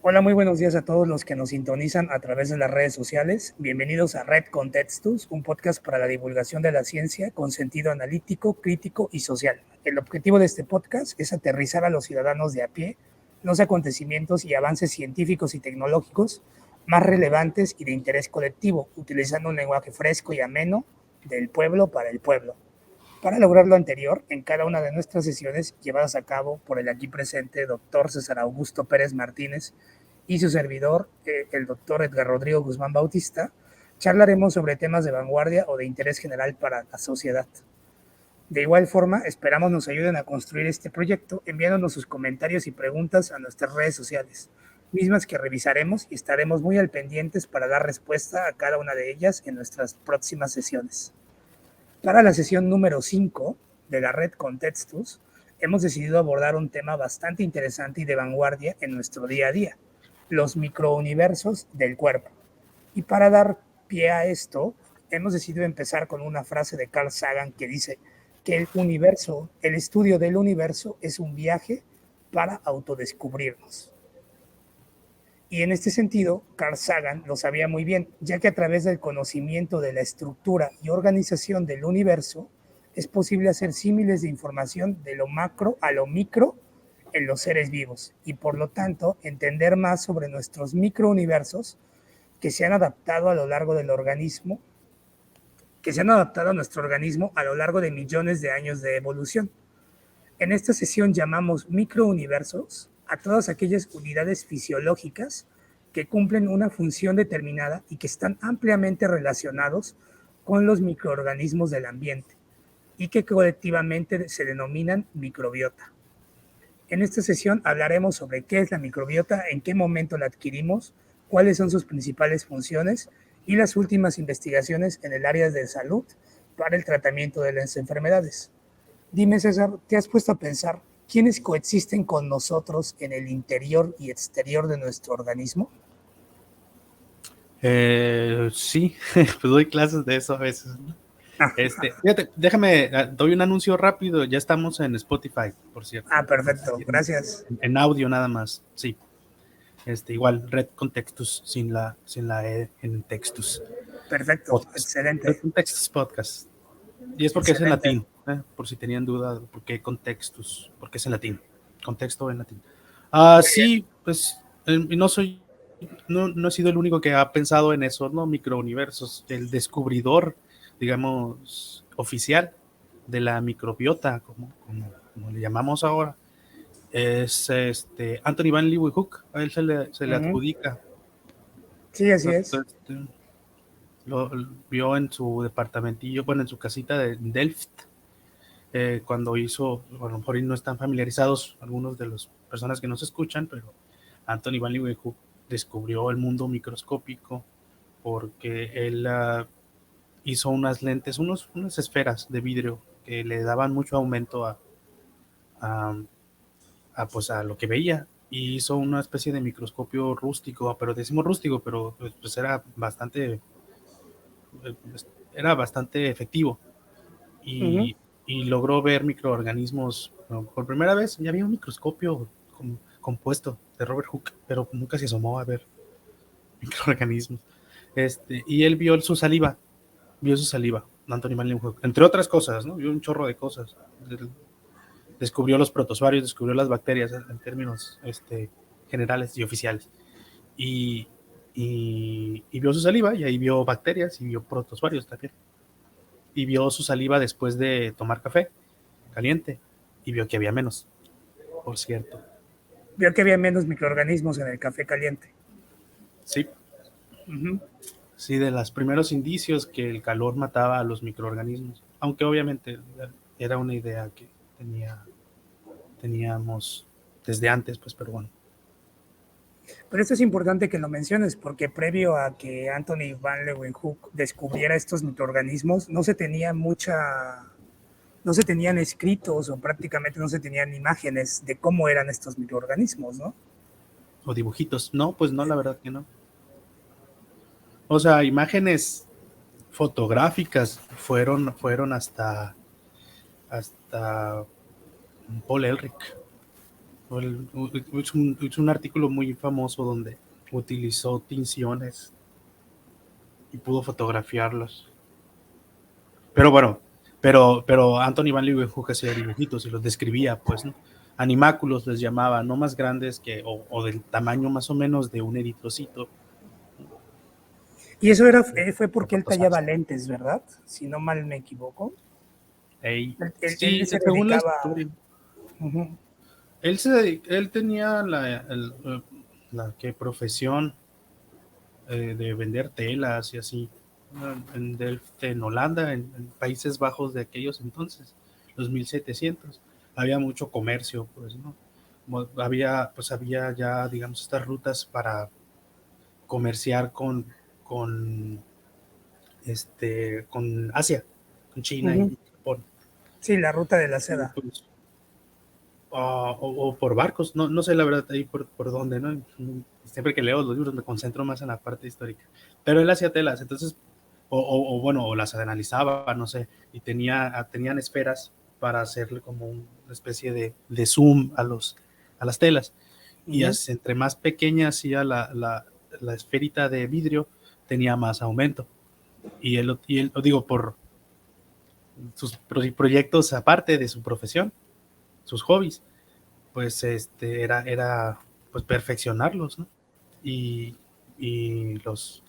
Hola, muy buenos días a todos los que nos sintonizan a través de las redes sociales. Bienvenidos a Red Contextus, un podcast para la divulgación de la ciencia con sentido analítico, crítico y social. El objetivo de este podcast es aterrizar a los ciudadanos de a pie los acontecimientos y avances científicos y tecnológicos más relevantes y de interés colectivo, utilizando un lenguaje fresco y ameno del pueblo para el pueblo. Para lograr lo anterior, en cada una de nuestras sesiones llevadas a cabo por el aquí presente doctor César Augusto Pérez Martínez y su servidor, el doctor Edgar Rodrigo Guzmán Bautista, charlaremos sobre temas de vanguardia o de interés general para la sociedad. De igual forma, esperamos nos ayuden a construir este proyecto enviándonos sus comentarios y preguntas a nuestras redes sociales, mismas que revisaremos y estaremos muy al pendientes para dar respuesta a cada una de ellas en nuestras próximas sesiones. Para la sesión número 5 de la red Contextus, hemos decidido abordar un tema bastante interesante y de vanguardia en nuestro día a día, los microuniversos del cuerpo. Y para dar pie a esto, hemos decidido empezar con una frase de Carl Sagan que dice que el universo, el estudio del universo es un viaje para autodescubrirnos. Y en este sentido, Carl Sagan lo sabía muy bien, ya que a través del conocimiento de la estructura y organización del universo es posible hacer símiles de información de lo macro a lo micro en los seres vivos y por lo tanto entender más sobre nuestros microuniversos que se han adaptado a lo largo del organismo, que se han adaptado a nuestro organismo a lo largo de millones de años de evolución. En esta sesión llamamos microuniversos a todas aquellas unidades fisiológicas que cumplen una función determinada y que están ampliamente relacionados con los microorganismos del ambiente y que colectivamente se denominan microbiota. En esta sesión hablaremos sobre qué es la microbiota, en qué momento la adquirimos, cuáles son sus principales funciones y las últimas investigaciones en el área de salud para el tratamiento de las enfermedades. Dime, César, ¿te has puesto a pensar quiénes coexisten con nosotros en el interior y exterior de nuestro organismo? Sí, pues doy clases de eso a veces, ¿no? Fíjate, déjame, doy un anuncio rápido. Ya estamos en Spotify, por cierto. Perfecto, gracias. En audio nada más, sí. Igual, Red Contextus, sin la E en Textus. Perfecto, Podcast. Red excelente. Contextus Podcast. Y es porque es en Excelente. latín, por si tenían duda, ¿por qué Contextus? Porque es en latín. Contexto en latín. Muy bien. Sí, pues no he sido el único que ha pensado en eso, ¿no? Microuniversos. El descubridor, digamos, oficial de la microbiota, como le llamamos ahora, es Anthony Van Leeuwenhoek. A él se le Uh-huh. adjudica. Sí, así es. Lo vio en su departamentillo, bueno, en su casita de Delft, cuando hizo, a lo mejor no están familiarizados algunos de las personas que nos escuchan, pero Anthony Van Leeuwenhoek descubrió el mundo microscópico porque él hizo unas lentes, unas esferas de vidrio que le daban mucho aumento a, pues a lo que veía, y hizo una especie de microscopio rústico, pero decimos rústico, pero pues era bastante efectivo, Uh-huh. y logró ver microorganismos. Bueno, por primera vez ya había un microscopio compuesto de Robert Hooke, pero nunca se asomó a ver microorganismos. Y él vio su saliva, Anthony Van Leeuwenhoek, entre otras cosas, ¿no? Vio un chorro de cosas. Descubrió los protozoarios, descubrió las bacterias en términos generales y oficiales. Y, y vio su saliva, y ahí vio bacterias y vio protozoarios también. Y vio su saliva después de tomar café caliente y vio que había menos, por cierto. Vio que había menos microorganismos en el café caliente. Sí, Uh-huh. sí, de los primeros indicios que el calor mataba a los microorganismos, aunque obviamente era una idea que teníamos desde antes, pues, pero bueno. Pero esto es importante que lo menciones porque previo a que Anthony Van Leeuwenhoek descubriera estos microorganismos, no se tenían escritos o prácticamente no se tenían imágenes de cómo eran estos microorganismos, ¿no? O dibujitos, no, pues no, la verdad que no. O sea, imágenes fotográficas fueron hasta Paul Ehrlich. Es un artículo muy famoso donde utilizó tinciones y pudo fotografiarlos. Pero bueno, pero Anthony Van Leeuwenhoek hacía dibujitos y los describía, pues, ¿no? Animáculos les llamaba, no más grandes que, o del tamaño más o menos de un eritrocito. Y eso fue porque él tallaba lentes, ¿verdad? Si no mal me equivoco. Sí, Él se según la dedicaba. historia. Uh-huh. Él tenía la profesión de vender telas y así, en Delft, en Holanda, en Países Bajos de aquellos entonces, los 1700, había mucho comercio, pues, ¿no? Había ya, digamos, estas rutas para comerciar con, con Asia, con China Uh-huh. y Japón. Sí, la ruta de la Y seda. pues, o por barcos, no sé la verdad ahí por dónde, ¿no? Siempre que leo los libros me concentro más en la parte histórica. Pero él hacía telas, entonces, bueno, o las analizaba, no sé, y tenían esferas para hacerle como una especie de zoom a las telas. Y Uh-huh. entre más pequeña hacía la esferita de vidrio, tenía más aumento. Y él lo digo, por sus proyectos aparte de su profesión, sus hobbies, pues era pues perfeccionarlos, ¿no? Y, y los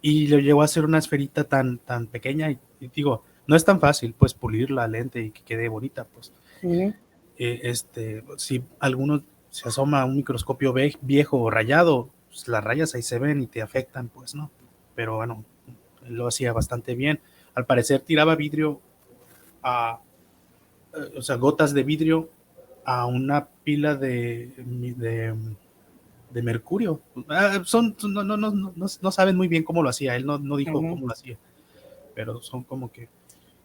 y lo llegó a hacer una esferita tan pequeña y digo, no es tan fácil pues pulir la lente y que quede bonita, pues. Uh-huh. Si alguno se asoma a un microscopio viejo o rayado, pues las rayas ahí se ven y te afectan, pues, ¿no? Pero bueno, él lo hacía bastante bien. Al parecer tiraba vidrio a, o sea, gotas de vidrio a una pila de mercurio. No saben muy bien cómo lo hacía, él no dijo Uh-huh. cómo lo hacía, pero son como que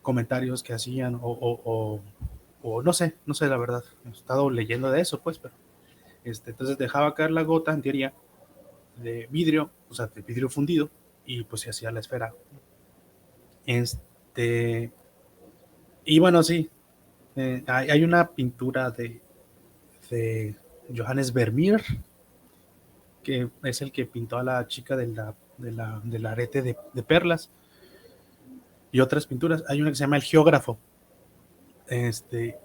comentarios que hacían o no sé la verdad, he estado leyendo de eso, pues, pero entonces dejaba caer la gota, en teoría, de vidrio, o sea, de vidrio fundido, y pues se hacía la esfera. Este, y bueno, sí, hay una pintura de Johannes Vermeer, que es el que pintó a la chica del arete de perlas, y otras pinturas. Hay una que se llama El Geógrafo,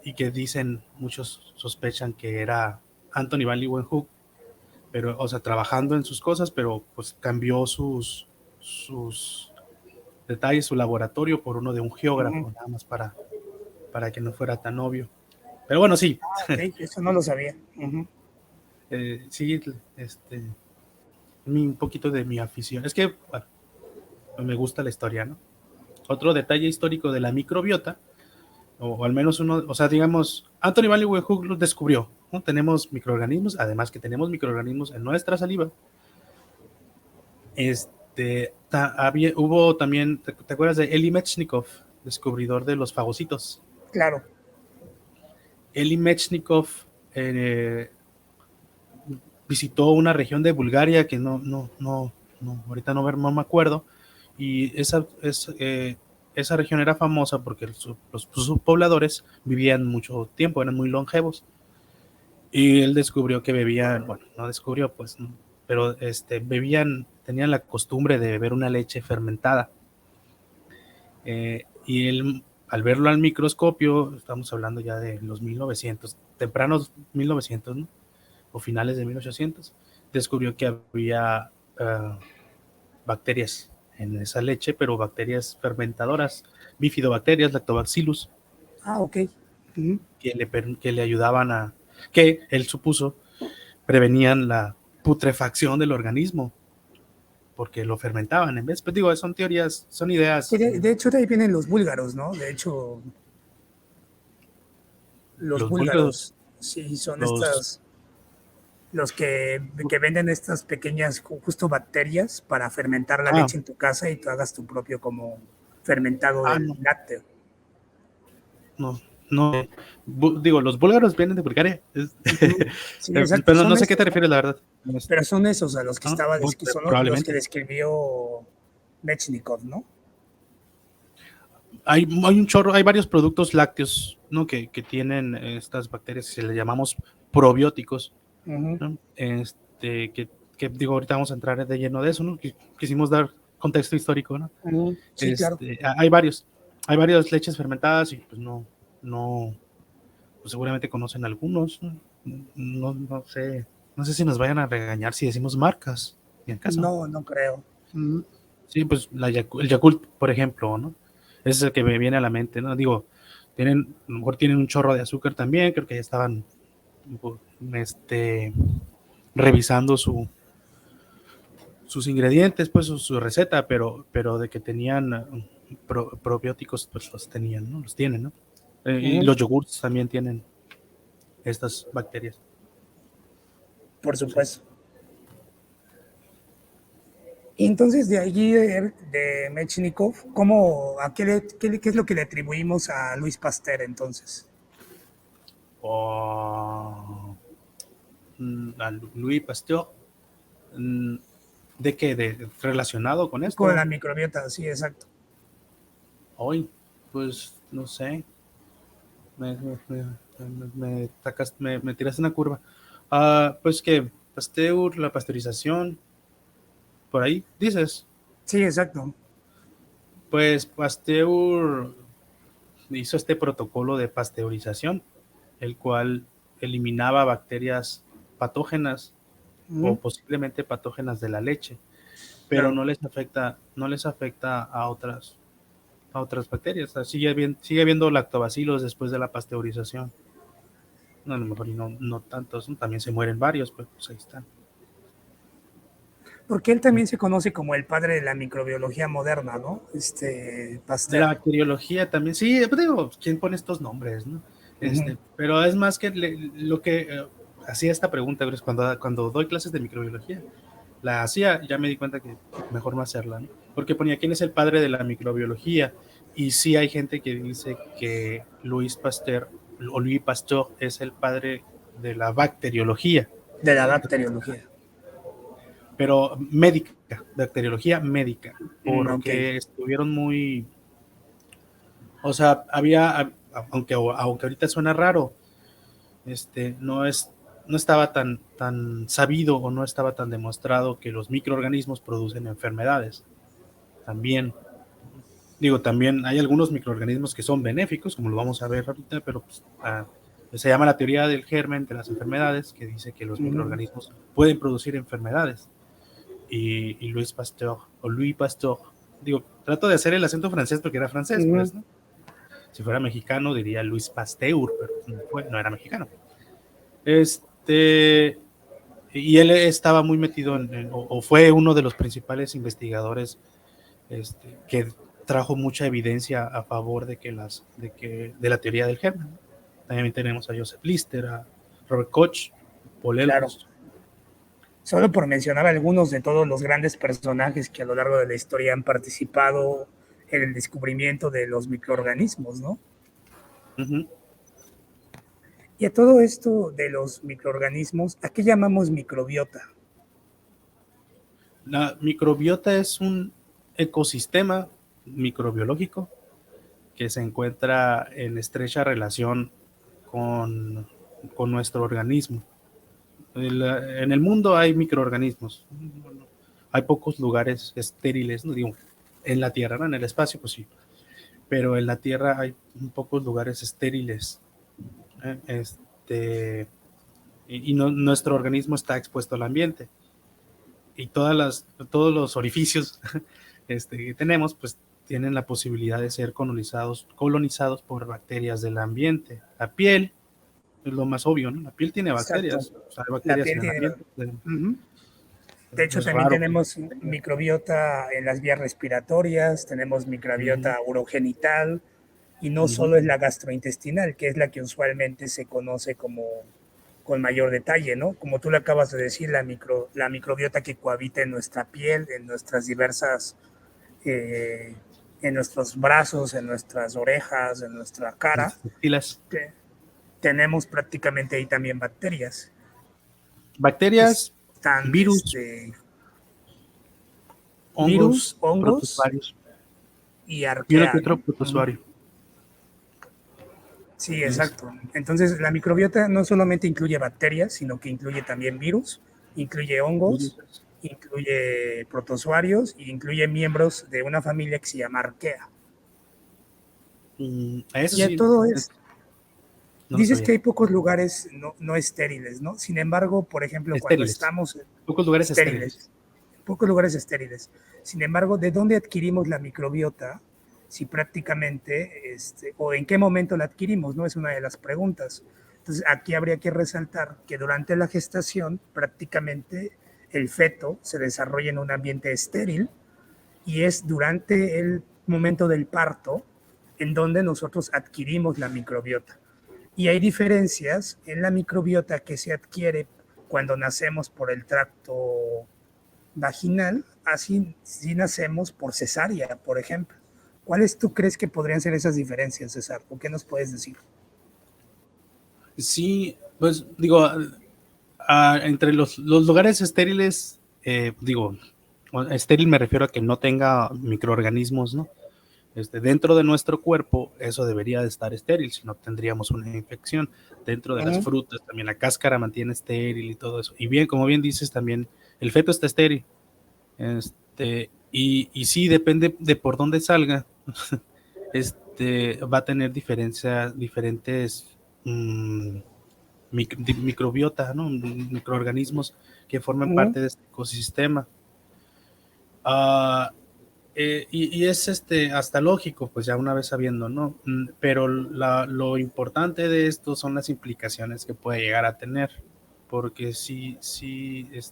y que dicen, muchos sospechan que era Anthony Van Leeuwenhoek, pero, o sea, trabajando en sus cosas, pero pues cambió sus detalles, su laboratorio por uno de un Uh-huh. geógrafo, nada más para que no fuera tan obvio. Pero bueno, sí, Ah, ok, eso no lo sabía. Uh-huh. sí, un poquito de mi afición. Es que, bueno, me gusta la historia, ¿no? Otro detalle histórico de la microbiota, o al menos uno, o sea, digamos, Anthony Van Leeuwenhoek lo descubrió, ¿no? Tenemos microorganismos, además que tenemos microorganismos en nuestra saliva. Hubo también, ¿te acuerdas de Eli Metchnikov, descubridor de los fagocitos? Claro. Eli Metchnikov visitó una región de Bulgaria que ahorita no me acuerdo, y esa región era famosa porque sus pobladores vivían mucho tiempo, eran muy longevos, y él descubrió que bebían, bueno, no descubrió, pues, ¿no? Pero tenían la costumbre de beber una leche fermentada, y él, al verlo al microscopio, estamos hablando ya de los 1900, tempranos 1900, ¿no? O finales de 1800, descubrió que había bacterias en esa leche, pero bacterias fermentadoras, bifidobacterias, lactobacillus, Ah, ok. Uh-huh. que le ayudaban que él supuso, prevenían la putrefacción del organismo, porque lo fermentaban en vez, pues digo, son teorías, son Sí, ideas. de hecho, de ahí vienen los búlgaros, ¿no? De hecho, los Los búlgaros, búlgaros, sí, son los, los que venden estas pequeñas, justo bacterias para fermentar la ah, leche en tu casa y tú hagas tu propio como fermentado del no, lácteo. no, no, digo, los búlgaros vienen de Bulgaria, Uh-huh. Sí, exacto, pero son no sé qué te esos, ¿no? refieres, la verdad. Pero son esos a los que son los que Probablemente. describió Mechnikov, ¿no? hay un chorro, hay varios productos lácteos, ¿no? que tienen estas bacterias que se le llamamos probióticos, Ujú. ¿no? Que digo, ahorita vamos a entrar de lleno de eso, ¿no? Quisimos dar contexto histórico, ¿no? Ujú. Sí, claro. Hay varias leches fermentadas y pues no, pues seguramente conocen algunos, ¿no? No sé si nos vayan a regañar si decimos marcas, ni acaso. No, no creo. Ujú. Sí, pues el Yakult, por ejemplo, ¿no? Ese es el que me viene a la mente, ¿no? Digo, a lo mejor tienen un chorro de azúcar también, creo que ya estaban este, revisando sus ingredientes, pues su receta, pero de que tenían probióticos, pues los tenían, ¿no? Los tienen, ¿no? Y Ujú. los yogurts también tienen estas bacterias. Por Sí. supuesto. Y entonces de allí de Mechnikov, ¿qué es lo que le atribuimos a Luis Pasteur entonces? O a Louis Pasteur, mm, ¿de qué? ¿Relacionado con Con esto? la microbiota, sí, exacto. Hoy, pues no sé, me, me tiraste una curva. Pues que Pasteur, la pasteurización, por ahí dices. Sí, exacto. Pues Pasteur hizo este protocolo de pasteurización, el cual eliminaba bacterias patógenas o Ujú. posiblemente patógenas de la leche, pero Claro. no les afecta a otras bacterias. O sea, sigue habiendo lactobacilos después de la pasteurización. No, a lo mejor y no tantos, ¿no? También se mueren varios, pero pues ahí están. Porque él también se conoce como el padre de la microbiología moderna, ¿no? De la Pasteur. bacteriología también, sí, pues digo, ¿quién pone estos nombres, no? Ujú. Pero es más que lo que hacía esta pregunta, ¿ves? Cuando doy clases de microbiología, la hacía, ya me di cuenta que mejor no hacerla, ¿no? Porque ponía quién es el padre de la microbiología, y sí hay gente que dice que Louis Pasteur es el padre de la bacteriología, De la bacteriología. pero médica, bacteriología médica, Ok. porque estuvieron muy, o sea, aunque ahorita suena raro, no es, no estaba tan sabido o no estaba tan demostrado que los microorganismos producen enfermedades. También, digo, también hay algunos microorganismos que son benéficos, como lo vamos a ver ahorita, pero pues, se llama la teoría del germen de las enfermedades, que dice que los Ujú. microorganismos pueden producir enfermedades. Y Louis Pasteur, digo, trato de hacer el acento francés porque era francés, Ujú. pues, ¿no? Si fuera mexicano diría Luis Pasteur, pero no era mexicano. Este, y él estaba muy metido o fue uno de los principales investigadores que trajo mucha evidencia a favor de la teoría del germen. También tenemos a Joseph Lister, a Robert Koch, Paul Claro. Ehrlich. Solo por mencionar algunos de todos los grandes personajes que a lo largo de la historia han participado en el descubrimiento de los microorganismos, ¿no? Uh-huh. Y a todo esto de los microorganismos, ¿a qué llamamos microbiota? La microbiota es un ecosistema microbiológico que se encuentra en estrecha relación con, con nuestro organismo. En el mundo hay microorganismos. Hay pocos lugares estériles, no digo, en la Tierra, ¿no? En el espacio, pues sí, pero en la Tierra hay pocos lugares estériles. ¿Eh? Nuestro organismo está expuesto al ambiente y todos los orificios que tenemos, pues tienen la posibilidad de ser colonizados por bacterias del ambiente. La piel es lo más obvio, ¿no? La piel tiene Exacto. bacterias, o sea, hay La bacterias piel en el tiene... ambiente. Ujú. De hecho, Es también raro que tenemos tenga. microbiota en las vías respiratorias, tenemos Uh-huh, microbiota urogenital, y no uh-huh. solo es la gastrointestinal, que es la que usualmente se conoce como con mayor detalle, ¿no? Como tú le acabas de decir, la microbiota que cohabita en nuestra piel, en nuestras diversas, eh, en nuestros brazos, en nuestras orejas, en nuestra cara, Filas. que tenemos prácticamente ahí también bacterias que Bacterias, están virus, hongos, virus, hongos protozoarios. y Y uno que arquea, otro ¿no? protozoario. Sí, exacto. Entonces, la microbiota no solamente incluye bacterias, sino que incluye también virus, incluye hongos, incluye protozoarios y incluye miembros de una familia que se llama arquea. Eso Y a sí, todo es, no lo dices sabía. que hay pocos lugares no estériles, ¿no? Sin embargo, por ejemplo, cuando Estériles. estamos Pocos lugares estériles. estériles, pocos lugares estériles. Sin embargo, ¿de dónde adquirimos la microbiota? Si prácticamente, o en qué momento la adquirimos, ¿no? Es una de las preguntas. Entonces, aquí habría que resaltar que durante la gestación, prácticamente el feto se desarrolla en un ambiente estéril y es durante el momento del parto en donde nosotros adquirimos la microbiota. Y hay diferencias en la microbiota que se adquiere cuando nacemos por el tracto vaginal, así si nacemos por cesárea, por ejemplo. ¿Cuáles tú crees que podrían ser esas diferencias, César? ¿O qué nos puedes decir? Sí, pues digo, entre los lugares estériles, digo, estéril me refiero a que no tenga microorganismos, ¿no? Dentro de nuestro cuerpo, eso debería de estar estéril, si no tendríamos una infección. Dentro de las frutas, también la cáscara mantiene estéril y todo eso. Y bien, como bien dices, también el feto está estéril. Y sí, depende de por dónde salga, va a tener diferentes microbiota, ¿no? Microorganismos que forman parte de este ecosistema. Y es hasta lógico, pues ya una vez sabiendo, ¿no? Pero lo importante de esto son las implicaciones que puede llegar a tener, porque si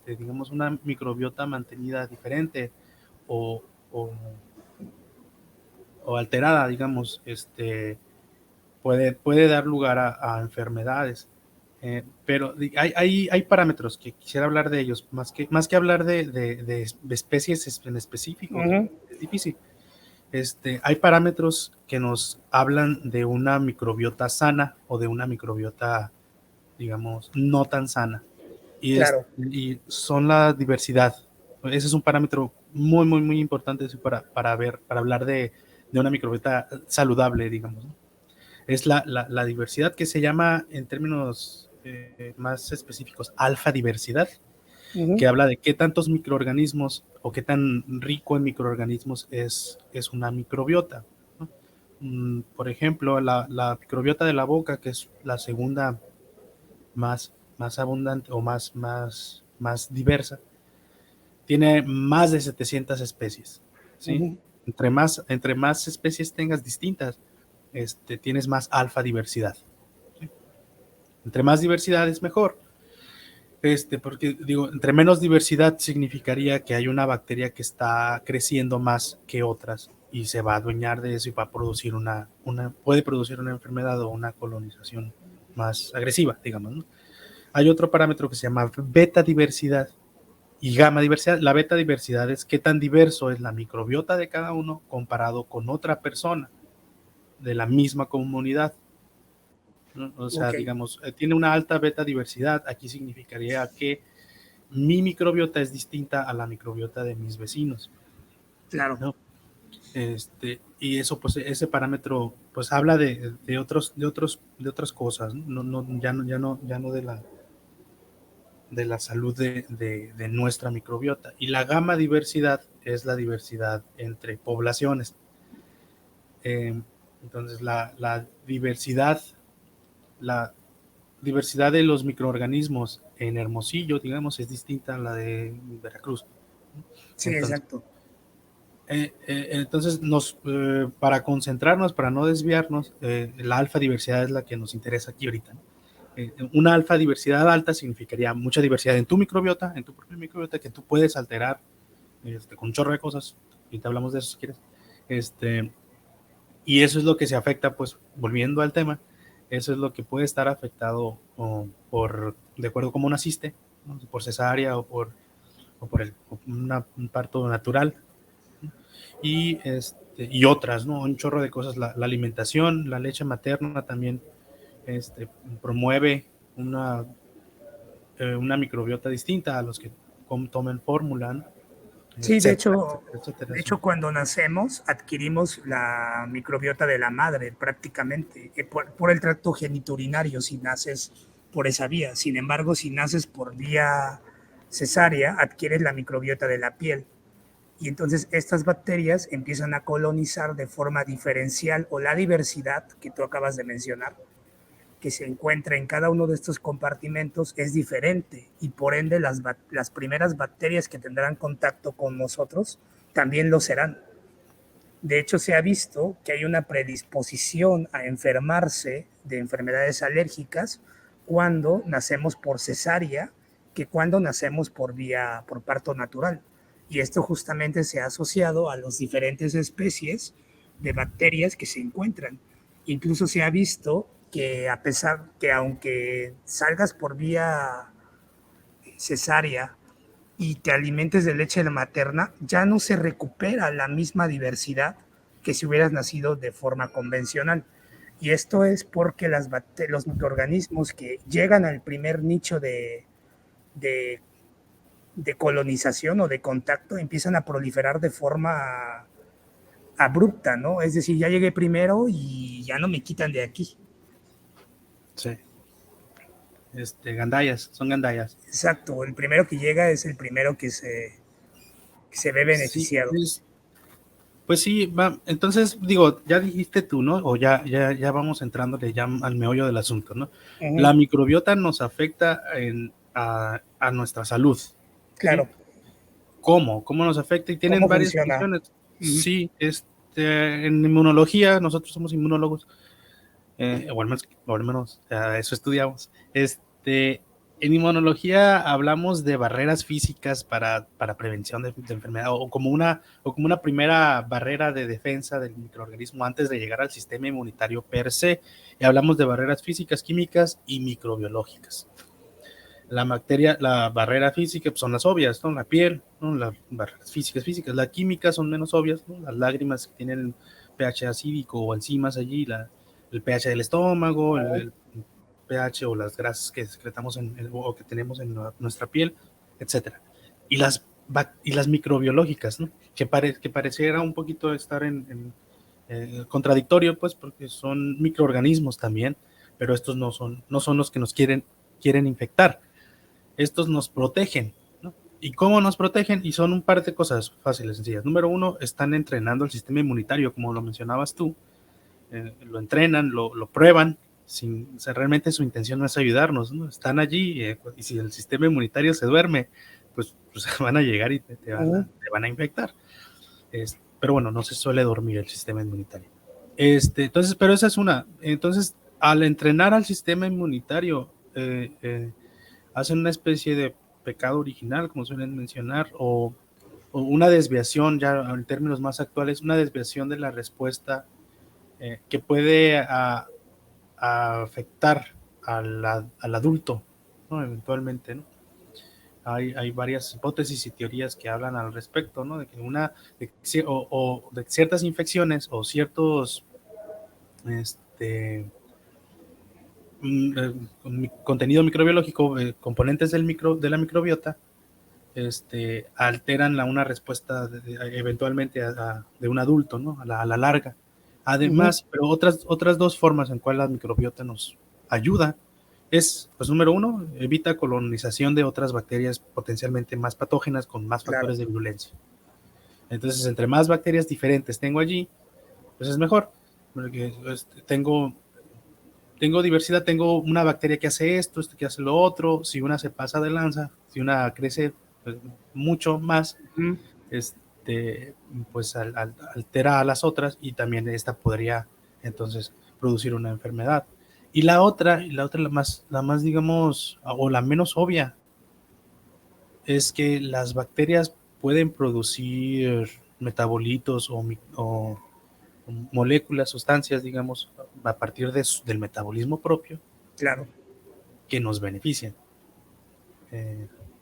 digamos, una microbiota mantenida diferente o, o, o alterada, digamos, puede dar lugar a enfermedades. Pero hay parámetros que quisiera hablar de ellos, más que hablar de especies en específico, es difícil. Hay parámetros que nos hablan de una microbiota sana o de una microbiota, digamos, no tan sana. Claro. Y son la diversidad. Ese es un parámetro muy, muy, muy importante para hablar de una microbiota saludable, digamos, ¿no? Es la diversidad, que se llama, en términos más específicos, alfa diversidad, que habla de qué tantos microorganismos o qué tan rico en microorganismos es una microbiota, ¿no? Por ejemplo, la microbiota de la boca, que es la segunda más abundante o más diversa, tiene más de 700 especies, ¿sí? Entre más especies tengas distintas, tienes más alfa diversidad, ¿sí? Entre más diversidad es mejor. Porque digo, entre menos diversidad significaría que hay una bacteria que está creciendo más que otras y se va a adueñar de eso y va a producir puede producir una enfermedad o una colonización más agresiva, digamos, ¿no? Hay otro parámetro que se llama beta diversidad y gamma diversidad. La beta diversidad es qué tan diverso es la microbiota de cada uno comparado con otra persona de la misma comunidad, ¿no? O sea, digamos, tiene una alta beta diversidad, aquí significaría que mi microbiota es distinta a la microbiota de mis vecinos, Claro. ¿no? Y eso, pues, ese parámetro, pues, habla de otras cosas, ¿no? Ya no de la salud de nuestra microbiota. Y la gamma diversidad es la diversidad entre poblaciones. Entonces, la diversidad de los microorganismos en Hermosillo, digamos, es distinta a la de Veracruz. Sí, Entonces, exacto. entonces para concentrarnos, para no desviarnos, la alfa diversidad es la que nos interesa aquí ahorita, ¿no? Una alfa diversidad alta significaría mucha diversidad en tu microbiota, en tu propia microbiota, que tú puedes alterar con un chorro de cosas, y te hablamos de eso si quieres. Y eso es lo que se afecta, pues, volviendo al tema, eso es lo que puede estar afectado de acuerdo a cómo naciste, ¿no? Por cesárea un parto natural, y otras, ¿no? Un chorro de cosas. La alimentación, la leche materna también promueve una microbiota distinta a los que tomen fórmula, ¿no? Sí, etcétera, etcétera, etcétera. de hecho, cuando nacemos adquirimos la microbiota de la madre prácticamente por el tracto genitourinario si naces por esa vía. Sin embargo, si naces por vía cesárea, adquieres la microbiota de la piel. Y entonces estas bacterias empiezan a colonizar de forma diferencial o la diversidad que tú acabas de mencionar, que se encuentra en cada uno de estos compartimentos es diferente y por ende las primeras bacterias que tendrán contacto con nosotros también lo serán. De hecho, se ha visto que hay una predisposición a enfermarse de enfermedades alérgicas cuando nacemos por cesárea que cuando nacemos por parto natural. Y esto justamente se ha asociado a las diferentes especies de bacterias que se encuentran. Incluso se ha visto que a pesar que aunque salgas por vía cesárea y te alimentes de leche materna, ya no se recupera la misma diversidad que si hubieras nacido de forma convencional. Y esto es porque los microorganismos que llegan al primer nicho de, de colonización o de contacto empiezan a proliferar de forma abrupta, ¿no? Es decir, ya llegué primero y ya no me quitan de aquí. Sí. Gandayas, son gandayas. Exacto, el primero que llega es el primero que se ve Sí, beneficiado. pues sí, va. Entonces, digo, ya dijiste tú, ¿no? O ya vamos entrándole ya al meollo del asunto, ¿no? La microbiota nos afecta a nuestra salud, ¿sí? Claro. ¿Cómo? ¿Cómo nos afecta? Y tienen ¿Cómo varias funciona? funciones. Sí, en inmunología, nosotros somos inmunólogos, o al menos eso estudiamos. En inmunología hablamos de barreras físicas para prevención de enfermedad o como una primera barrera de defensa del microorganismo antes de llegar al sistema inmunitario per se. Y hablamos de barreras físicas, químicas y microbiológicas. La barrera física pues, son las obvias, ¿no? La piel, ¿no? Las barreras físicas. Las químicas son menos obvias, ¿no? Las lágrimas que tienen pH acídico o enzimas allí, el pH del estómago, el pH o las grasas que secretamos o que tenemos en nuestra piel, etcétera. Y las microbiológicas, ¿no? Que pareciera un poquito estar en contradictorio, pues, porque son microorganismos también, pero estos no son los que nos quieren infectar. Estos nos protegen, ¿no? ¿Y cómo nos protegen? Y son un par de cosas fáciles, sencillas. Número uno, están entrenando el sistema inmunitario, como lo mencionabas tú. Lo entrenan, lo prueban, realmente su intención no es ayudarnos, ¿no? Están allí y si el sistema inmunitario se duerme, pues van a llegar y te van a infectar. Pero bueno, no se suele dormir el sistema inmunitario. Entonces, pero esa es una. Entonces, al entrenar al sistema inmunitario, hacen una especie de pecado original, como suelen mencionar, o una desviación, ya en términos más actuales, una desviación de la respuesta que puede afectar al adulto, ¿no? Eventualmente, ¿no? Hay varias hipótesis y teorías que hablan al respecto, ¿no? De que de ciertas infecciones o ciertos contenido microbiológico, componentes de la microbiota, alteran una respuesta eventualmente de un adulto, ¿no? A la larga. Además, pero otras dos formas en cual la microbiota nos ayuda es, pues número uno, evita colonización de otras bacterias potencialmente más patógenas con más factores de virulencia. Entonces, entre más bacterias diferentes tengo allí, pues es mejor. Porque tengo diversidad, tengo una bacteria que hace esto que hace lo otro. Si una se pasa de lanza, si una crece pues, mucho más, pues altera a las otras y también esta podría entonces producir una enfermedad. Y la otra la más digamos, o la menos obvia, es que las bacterias pueden producir metabolitos o moléculas, sustancias, digamos, a partir del metabolismo propio, Claro. que nos benefician,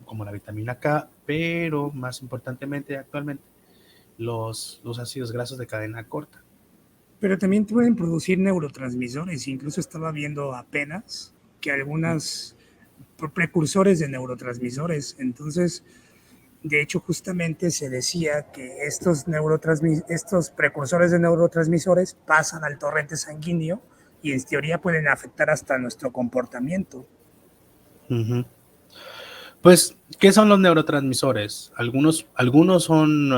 como la vitamina K, pero más importantemente actualmente los ácidos grasos de cadena corta. Pero también pueden producir neurotransmisores. Incluso estaba viendo apenas que algunas precursores de neurotransmisores. Entonces, De hecho, justamente se decía que estos precursores de neurotransmisores pasan al torrente sanguíneo y en teoría pueden afectar hasta nuestro comportamiento. Uh-huh. Pues, ¿qué son los neurotransmisores? Algunos son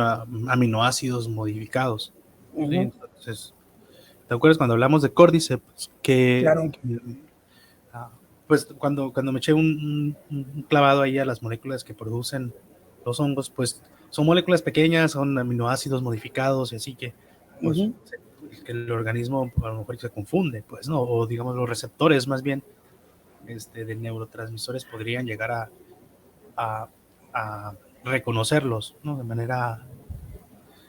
aminoácidos modificados. ¿Sí? Uh-huh. Entonces, ¿te acuerdas cuando hablamos de Cordyceps? Claro. Pues cuando me eché un clavado ahí a las moléculas que producen los hongos, pues son moléculas pequeñas, son aminoácidos modificados, y así que, pues, Uh-huh. que el organismo a lo mejor se confunde, pues, ¿no? O digamos los receptores más bien de neurotransmisores podrían llegar a, a reconocerlos, ¿no? De manera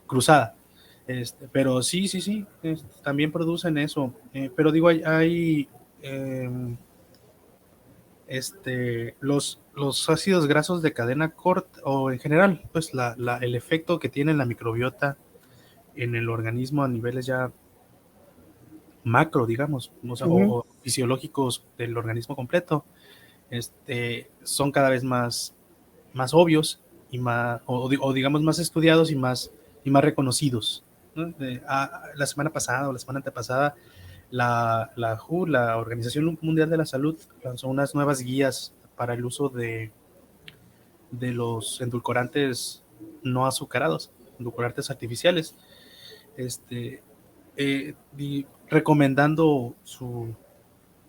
cruzada. Pero sí, también producen eso. Pero digo, hay los ácidos grasos de cadena corta, o en general, pues el efecto que tiene la microbiota en el organismo a niveles ya macro, digamos, o sea, Uh-huh. o fisiológicos del organismo completo, son cada vez más obvios y más, o digamos más estudiados y más reconocidos, ¿no? La semana pasada o la semana antepasada, la WHO, la Organización Mundial de la Salud, lanzó unas nuevas guías para el uso de los endulcorantes no azucarados, endulcorantes artificiales, recomendando su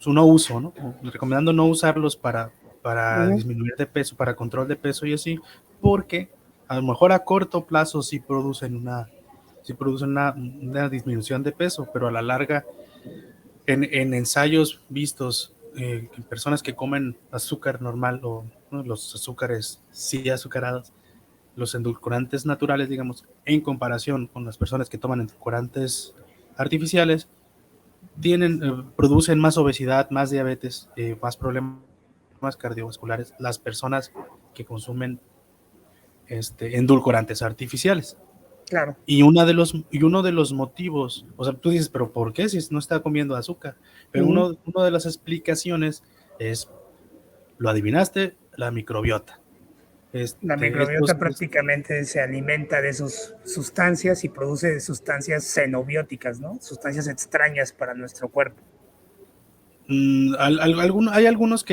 no uso, ¿no? Recomendando no usarlos para Uh-huh. disminuir de peso, para control de peso y así, porque a lo mejor a corto plazo sí producen una disminución de peso, pero a la larga, en ensayos vistos, en personas que comen azúcar normal o, ¿no?, los azúcares sí azucarados, los endulcorantes naturales, digamos, en comparación con las personas que toman endulcorantes artificiales, producen más obesidad, más diabetes, más problemas cardiovasculares las personas que consumen endulcorantes artificiales. Claro. Y uno de los motivos, o sea, tú dices, pero ¿por qué si no está comiendo azúcar? Pero Uh-huh. uno de las explicaciones es, lo adivinaste, la microbiota. La Estos, microbiota prácticamente se alimenta de sus sustancias y produce sustancias xenobióticas, ¿no? Sustancias extrañas para nuestro cuerpo. hay algunos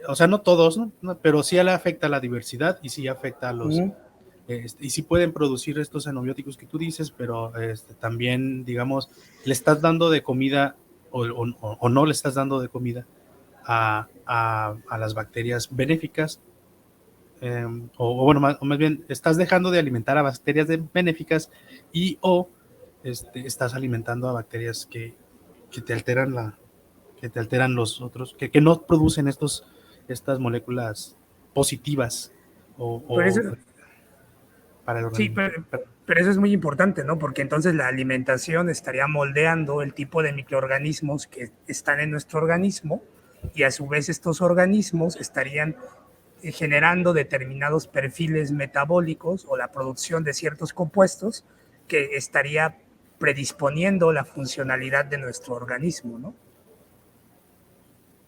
o sea, no todos, ¿no? Pero sí le afecta a la diversidad y sí afecta a los, Uh-huh. y sí pueden producir estos xenobióticos que tú dices, pero también, digamos, le estás dando de comida o no le estás dando de comida a las bacterias benéficas, o bueno, o más bien, estás dejando de alimentar a bacterias benéficas o estás alimentando a bacterias que te alteran que te alteran los otros, que no producen estas moléculas positivas Por eso, para el sí, organismo. pero eso es muy importante, ¿no? Porque entonces la alimentación estaría moldeando el tipo de microorganismos que están en nuestro organismo y a su vez estos organismos estarían generando determinados perfiles metabólicos o la producción de ciertos compuestos que estaría predisponiendo la funcionalidad de nuestro organismo, ¿no?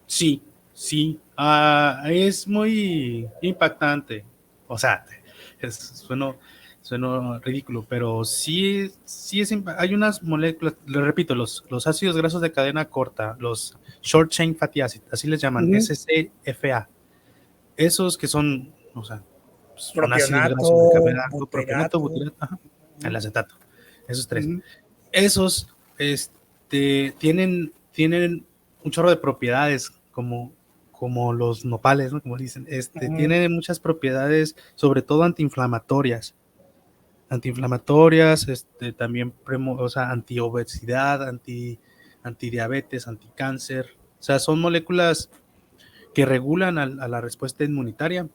Sí, sí, es muy impactante. O sea, suena ridículo, pero sí hay unas moléculas, le repito, los ácidos grasos de cadena corta, los short chain fatty acid, así les llaman, Uh-huh. SCFA. Esos que son, o sea, son ácidos Propionato, grasos de cadena, propionato, butirato. butirato, ajá, el acetato, esos tres. Uh-huh. Esos tienen un chorro de propiedades, como los nopales, ¿no? Como dicen, Uh-huh. tienen muchas propiedades, sobre todo antiinflamatorias, también o sea, antiobesidad, antidiabetes, anticáncer. O sea, son moléculas que regulan a la respuesta inmunitaria,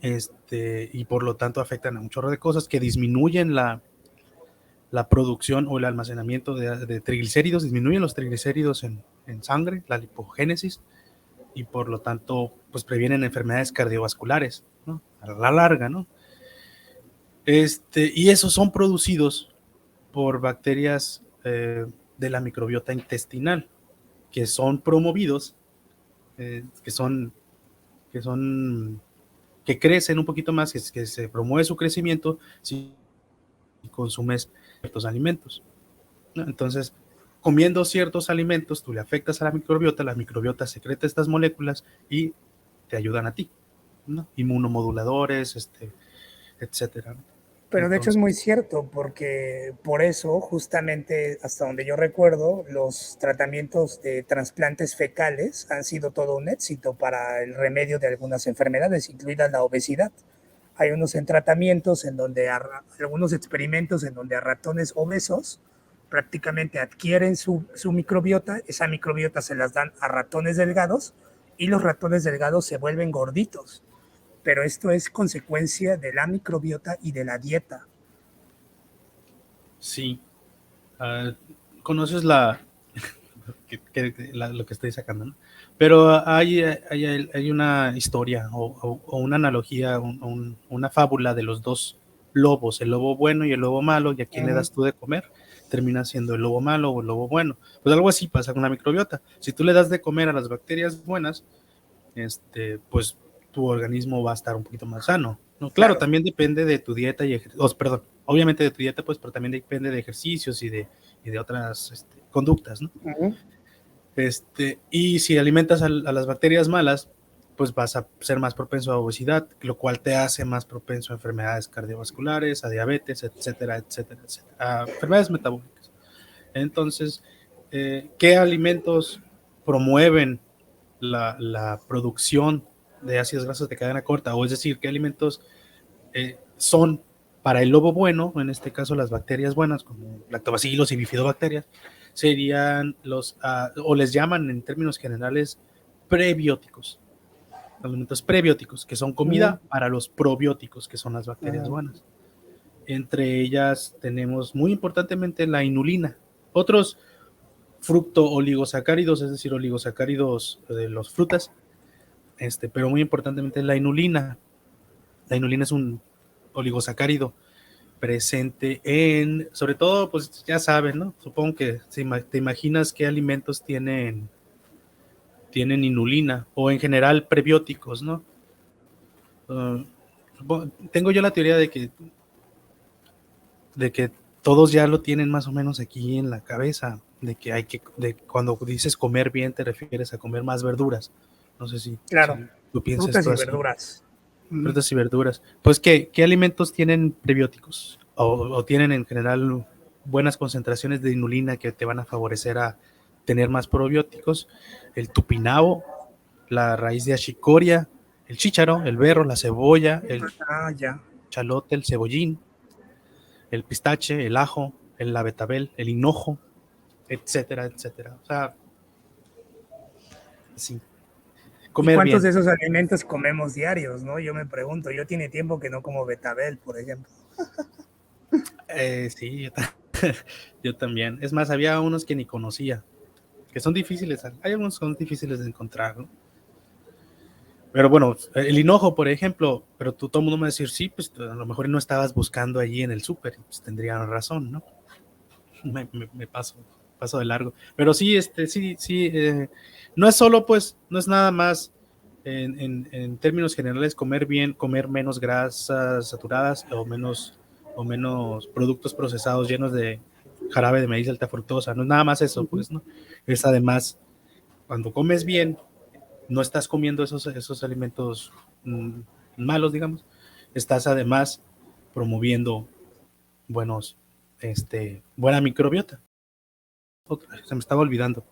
y por lo tanto afectan a un chorro de cosas, que disminuyen la producción o el almacenamiento de triglicéridos, disminuyen los triglicéridos en sangre, la lipogénesis, y por lo tanto, pues previenen enfermedades cardiovasculares, ¿no? A la larga, ¿no? Y esos son producidos por bacterias de la microbiota intestinal, que son promovidos, que son que crecen un poquito más, que se promueve su crecimiento si consumes ciertos alimentos, ¿no? Entonces, comiendo ciertos alimentos, tú le afectas a la microbiota secreta estas moléculas y te ayudan a ti, ¿no? Inmunomoduladores, etcétera, ¿no? Pero de hecho es muy Entonces, cierto, porque por eso, justamente hasta donde yo recuerdo, los tratamientos de trasplantes fecales han sido todo un éxito para el remedio de algunas enfermedades, incluida la obesidad. Hay unos tratamientos en donde algunos experimentos en donde a ratones obesos prácticamente adquieren su microbiota, esa microbiota se las dan a ratones delgados y los ratones delgados se vuelven gorditos, pero esto es consecuencia de la microbiota y de la dieta. sí, uh, conoces lo que estoy sacando, ¿no? Pero hay una historia o una analogía, una fábula de los dos lobos, el lobo bueno y el lobo malo, y a quién le das tú de comer, termina siendo el lobo malo o el lobo bueno. Pues algo así pasa con la microbiota. Si tú le das de comer a las bacterias buenas, pues tu organismo va a estar un poquito más sano, ¿no? Claro, Claro. también depende de tu dieta perdón, obviamente de tu dieta, pues, pero también depende de ejercicios y de otras conductas, ¿no? Uh-huh. Y si alimentas a las bacterias malas, pues vas a ser más propenso a obesidad, lo cual te hace más propenso a enfermedades cardiovasculares, a diabetes, etcétera, etcétera, etcétera, a enfermedades metabólicas. Entonces, ¿qué alimentos promueven la producción de ácidos grasos de cadena corta? O es decir, ¿qué alimentos son para el lobo bueno, en este caso las bacterias buenas, como lactobacilos y bifidobacterias, serían o les llaman en términos generales, prebióticos, alimentos prebióticos, que son comida para los probióticos, que son las bacterias buenas. Entre ellas tenemos muy importantemente la inulina, otros fructo-oligosacáridos, es decir, oligosacáridos de las frutas, pero muy importantemente la inulina. La inulina es un oligosacárido presente sobre todo, pues ya saben, ¿no? Supongo que te imaginas qué alimentos tienen inulina o en general prebióticos, ¿no? Uh, Tengo yo la teoría de que todos ya lo tienen más o menos aquí en la cabeza, de que cuando dices comer bien te refieres a comer más verduras. No sé si Claro, tú piensas frutas esto y así. verduras. Frutas y verduras. Pues, ¿qué alimentos tienen prebióticos? O tienen en general buenas concentraciones de inulina que te van a favorecer a tener más probióticos. El tupinao, la raíz de achicoria, el chícharo, el berro, la cebolla, el Ya. chalote, el cebollín, el pistache, el ajo, la betabel, el hinojo, etcétera, etcétera. O sea, sí, ¿Y comer cuántos bien. de esos alimentos comemos diarios, no? Yo me pregunto, yo tiene tiempo que no como betabel, por ejemplo. Sí, yo también. Es más, había unos que ni conocía, que son difíciles, hay algunos que son difíciles de encontrar, ¿no? Pero bueno, el hinojo, por ejemplo, pero todo el mundo me va a decir, sí, pues a lo mejor no estabas buscando allí en el súper, pues tendrían razón, ¿no? Me paso de largo. Pero sí, sí, no es solo, pues, no es nada más en términos generales comer bien, comer menos grasas saturadas o menos productos procesados llenos de jarabe de maíz de alta fructosa, no es nada más eso, pues, ¿no? Es además, cuando comes bien, no estás comiendo esos alimentos malos, digamos, estás además promoviendo buena microbiota. Se me estaba olvidando.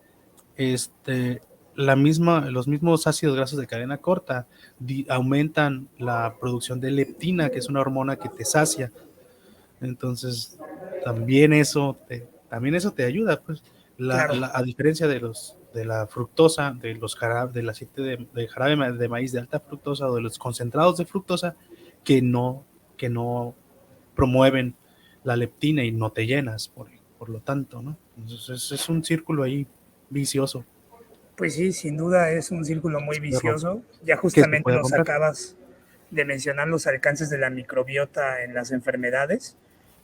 Los mismos ácidos grasos de cadena corta aumentan la producción de leptina, que es una hormona que te sacia. Entonces, también eso te ayuda, pues. Claro. A diferencia de la fructosa, del aceite de jarabe de maíz de alta fructosa o de los concentrados de fructosa que no promueven la leptina y no te llenas, por lo tanto, ¿no? Entonces es un círculo ahí vicioso Pues sí, sin duda es un círculo muy vicioso. Ya que se justamente puede nos romper. acabas de mencionar los alcances de la microbiota en las enfermedades.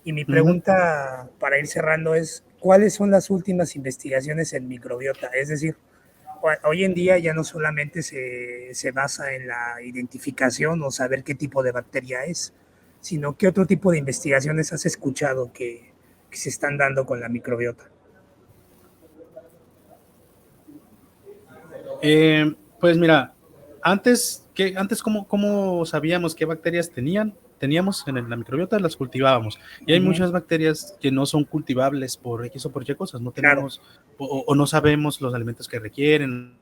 Y mi Uh -huh. pregunta para ir cerrando es, ¿cuáles son las últimas investigaciones en microbiota? Es decir, hoy en día ya no solamente se basa en la identificación o saber qué tipo de bacteria es, sino qué otro tipo de investigaciones has escuchado que se están dando con la microbiota. Pues mira, antes ¿cómo sabíamos qué bacterias teníamos en la microbiota? Las cultivábamos. Y hay muchas bacterias que no son cultivables por X o por Y cosas. No Claro, tenemos o no sabemos los alimentos que requieren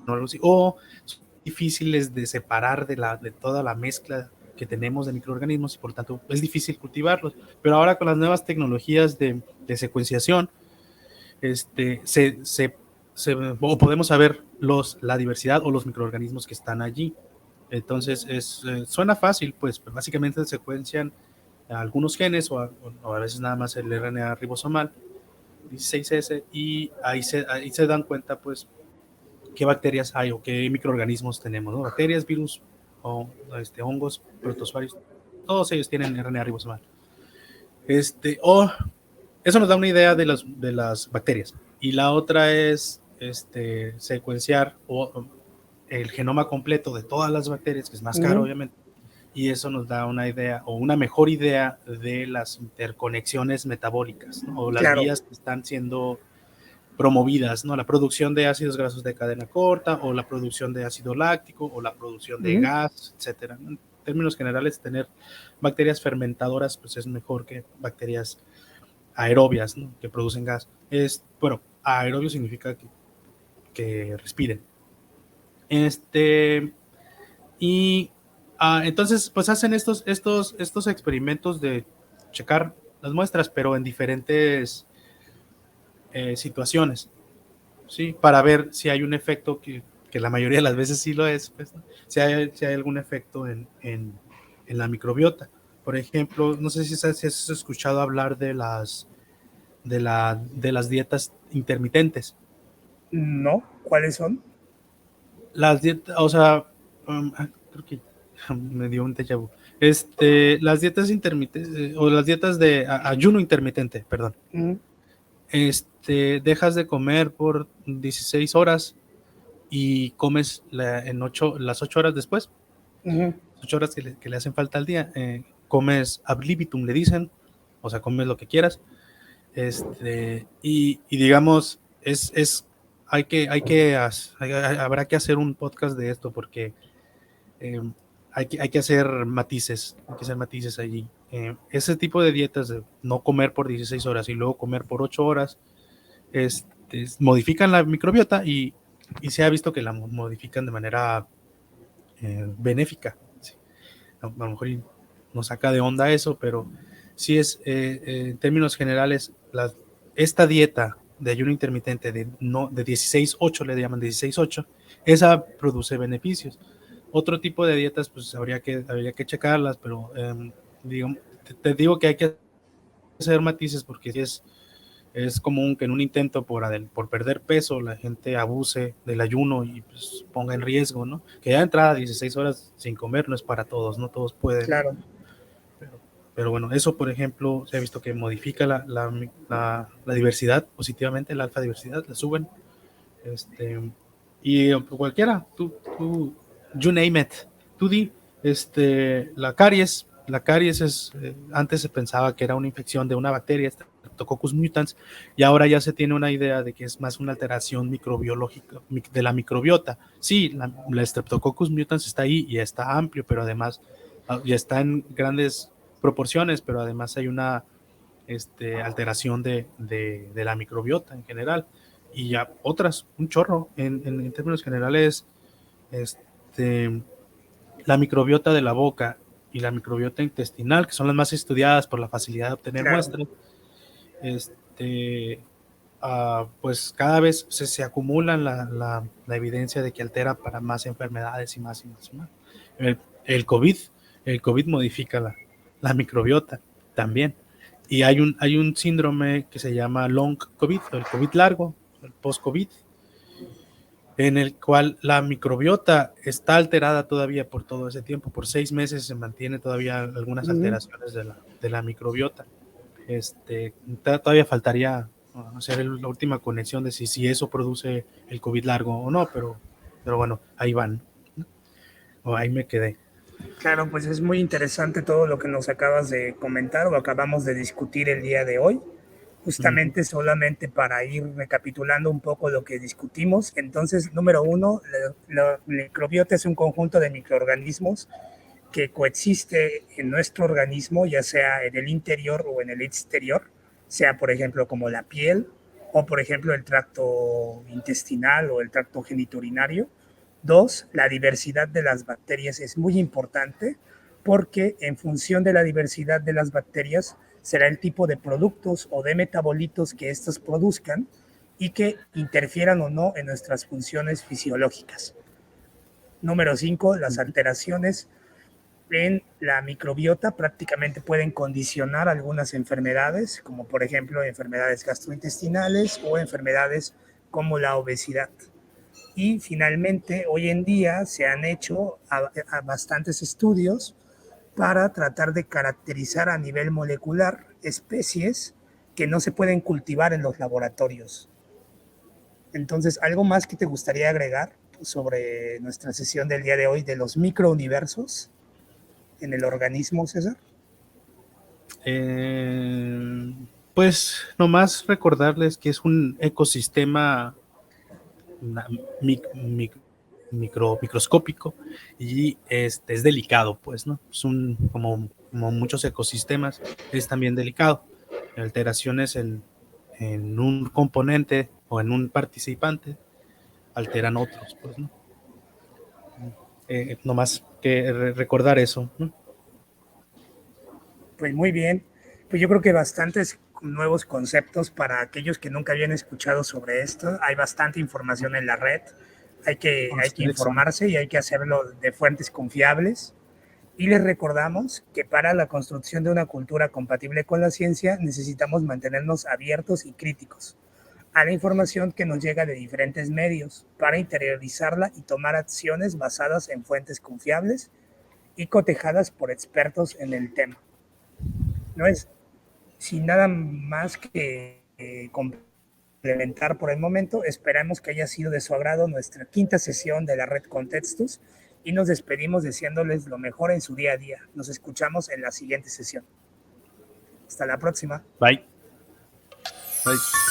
o algo así. O son difíciles de separar de toda la mezcla que tenemos de microorganismos y por tanto es difícil cultivarlos. Pero ahora con las nuevas tecnologías de secuenciación, o podemos saber la diversidad o los microorganismos que están allí. Entonces, suena fácil, pues básicamente secuencian algunos genes o a veces nada más el RNA ribosomal, 16S, y ahí se dan cuenta, pues, qué bacterias hay o qué microorganismos tenemos, ¿no? Bacterias, virus, o hongos, protozoarios, todos ellos tienen RNA ribosomal. Eso nos da una idea de las bacterias. Y la otra es secuenciar el genoma completo de todas las bacterias, que es más caro, obviamente. Y eso nos da una idea o una mejor idea de las interconexiones metabólicas, ¿no? O las claro. vías que están siendo promovidas, ¿no? La producción de ácidos grasos de cadena corta, o la producción de ácido láctico, o la producción de gas, etcétera. En términos generales, tener bacterias fermentadoras pues es mejor que bacterias aerobias, ¿no? Que producen gas. Bueno, aerobio significa que respiren. Y entonces, pues hacen estos experimentos de checar las muestras, pero en diferentes situaciones, ¿sí? Para ver si hay un efecto que la mayoría de las veces sí lo es, pues, ¿no? Si hay algún efecto en la microbiota. Por ejemplo, no sé si has escuchado hablar de las dietas intermitentes. No, ¿cuáles son? Las dietas, o sea, creo que me dio un déjà vu. Las dietas intermitentes, o las dietas de ayuno intermitente, perdón. Dejas de comer por 16 horas y comes las 8 horas después, 8 horas que le hacen falta al día, comes ad libitum, le dicen, o sea, comes lo que quieras. Y digamos, habrá que hacer un podcast de esto porque hay que hacer matices, allí. Ese tipo de dietas de no comer por 16 horas y luego comer por 8 horas, modifican la microbiota y se ha visto que la modifican de manera benéfica. Sí. A lo mejor nos saca de onda eso, pero sí en términos generales, esta dieta de ayuno intermitente de 16-8, le llaman 16-8, esa produce beneficios. Otro tipo de dietas, pues habría que checarlas, pero te digo que hay que hacer matices porque es común que en un intento por perder peso la gente abuse del ayuno y pues ponga en riesgo, ¿no? Que ya de entrada 16 horas sin comer no es para todos, no todos pueden. Claro. Pero bueno, eso por ejemplo se ha visto que modifica la diversidad positivamente, la alfa diversidad, la suben. Y cualquiera, tú, you name it, tú di, la caries antes se pensaba que era una infección de una bacteria, Streptococcus mutans, y ahora ya se tiene una idea de que es más una alteración microbiológica de la microbiota. Sí, la Streptococcus mutans está ahí y está amplio, pero además ya está en grandes proporciones, pero además hay una alteración de la microbiota en general, y ya otras, un chorro, en términos generales, la microbiota de la boca y la microbiota intestinal, que son las más estudiadas por la facilidad de obtener muestras, pues cada vez se acumulan la evidencia de que altera para más enfermedades y más y más. El COVID modifica la microbiota también. Y hay un síndrome que se llama long COVID, o el COVID largo, el post-COVID, en el cual la microbiota está alterada todavía por todo ese tiempo. Por 6 meses se mantiene todavía algunas alteraciones de la microbiota. Todavía faltaría hacer la última conexión de si eso produce el COVID largo o no, pero bueno, ahí van, ¿no? O ahí me quedé. Claro, pues es muy interesante todo lo que nos acabas de comentar o acabamos de discutir el día de hoy. Justamente solamente para ir recapitulando un poco lo que discutimos. Entonces, número uno, la microbiota es un conjunto de microorganismos que coexiste en nuestro organismo, ya sea en el interior o en el exterior, sea por ejemplo como la piel o por ejemplo el tracto intestinal o el tracto genitourinario. Dos, la diversidad de las bacterias es muy importante porque en función de la diversidad de las bacterias será el tipo de productos o de metabolitos que éstas produzcan y que interfieran o no en nuestras funciones fisiológicas. Número 5, las alteraciones en la microbiota prácticamente pueden condicionar algunas enfermedades, como por ejemplo enfermedades gastrointestinales o enfermedades como la obesidad. Y finalmente, hoy en día se han hecho a bastantes estudios para tratar de caracterizar a nivel molecular especies que no se pueden cultivar en los laboratorios. Entonces, ¿algo más que te gustaría agregar sobre nuestra sesión del día de hoy de los microuniversos en el organismo, César? Pues nomás recordarles que es un ecosistema microscópico y es delicado, pues, ¿no? Es como muchos ecosistemas, es también delicado. Alteraciones en un componente o en un participante alteran otros, pues, ¿no? Nomás que recordar eso, ¿no? Pues muy bien, pues yo creo que bastantes nuevos conceptos para aquellos que nunca habían escuchado sobre esto. Hay bastante información en la red, hay que informarse y hay que hacerlo de fuentes confiables. Y les recordamos que para la construcción de una cultura compatible con la ciencia necesitamos mantenernos abiertos y críticos a la información que nos llega de diferentes medios para interiorizarla y tomar acciones basadas en fuentes confiables y cotejadas por expertos en el tema. No es sin nada más que complementar por el momento. Esperamos que haya sido de su agrado nuestra quinta sesión de la red Contextus y nos despedimos deseándoles lo mejor en su día a día. Nos escuchamos en la siguiente sesión. Hasta la próxima. Bye. Bye.